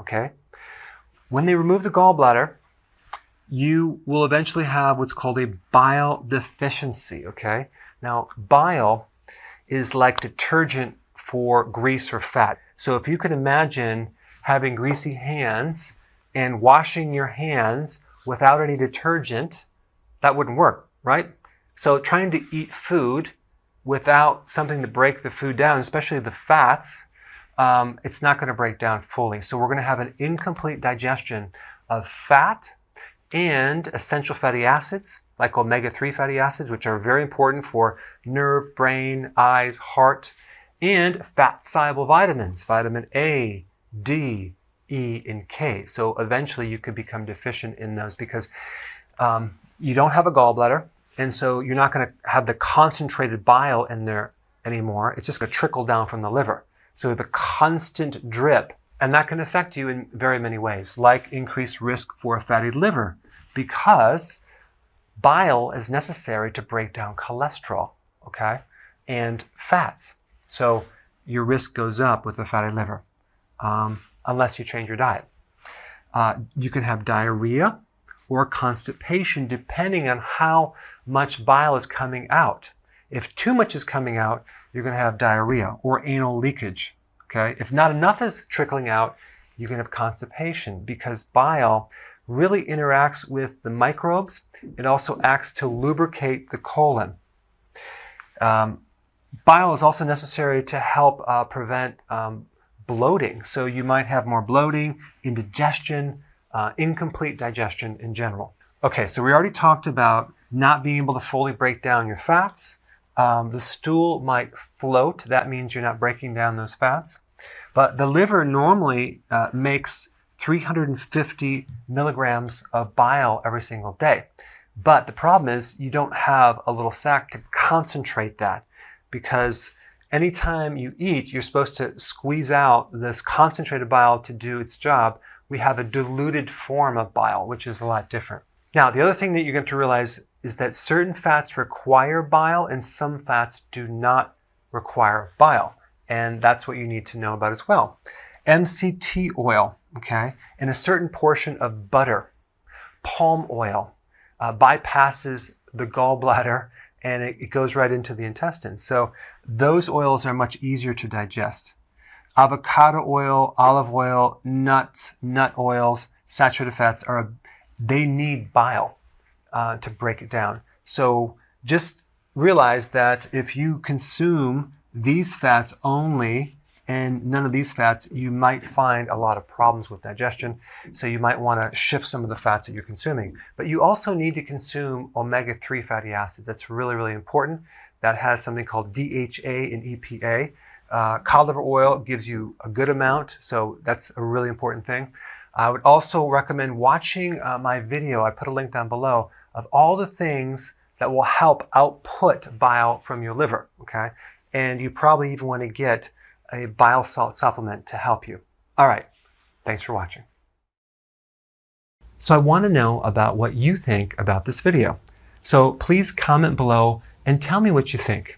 okay? When they remove the gallbladder, you will eventually have what's called a bile deficiency, okay? Now, bile is like detergent for grease or fat. So if you could imagine having greasy hands and washing your hands without any detergent, that wouldn't work, right? So trying to eat food without something to break the food down, especially the fats, it's not going to break down fully. So we're going to have an incomplete digestion of fat and essential fatty acids, like omega-3 fatty acids, which are very important for nerve, brain, eyes, heart, and fat-soluble vitamins, vitamin A, D, E, and K. So eventually you could become deficient in those because you don't have a gallbladder, and so you're not going to have the concentrated bile in there anymore. It's just going to trickle down from the liver. So you have a constant drip, and that can affect you in very many ways, like increased risk for a fatty liver, because bile is necessary to break down cholesterol, okay, and fats. So your risk goes up with a fatty liver, unless you change your diet. You can have diarrhea or constipation depending on how much bile is coming out. If too much is coming out, you're going to have diarrhea or anal leakage. Okay? If not enough is trickling out, you can have constipation because bile really interacts with the microbes. It also acts to lubricate the colon. Bile is also necessary to help prevent bloating. So you might have more bloating, indigestion, incomplete digestion in general. Okay, so we already talked about not being able to fully break down your fats. The stool might float. That means you're not breaking down those fats. But the liver normally makes 350 milligrams of bile every single day. But the problem is you don't have a little sac to concentrate that, because anytime you eat, you're supposed to squeeze out this concentrated bile to do its job. We have a diluted form of bile, which is a lot different. Now, the other thing that you have to realize is that certain fats require bile and some fats do not require bile. And that's what you need to know about as well. MCT oil, okay, and a certain portion of butter, palm oil, bypasses the gallbladder and it goes right into the intestines. So those oils are much easier to digest. Avocado oil, olive oil, nuts, nut oils, saturated fats, they need bile to break it down. So just realize that if you consume these fats only and none of these fats, you might find a lot of problems with digestion. So you might want to shift some of the fats that you're consuming. But you also need to consume omega-3 fatty acids. That's really, really important. That has something called DHA and EPA. Cod liver oil gives you a good amount, so that's a really important thing. I would also recommend watching my video, I put a link down below, of all the things that will help output bile from your liver, okay? And you probably even want to get a bile salt supplement to help you. All right, thanks for watching. So I want to know about what you think about this video. So please comment below and tell me what you think.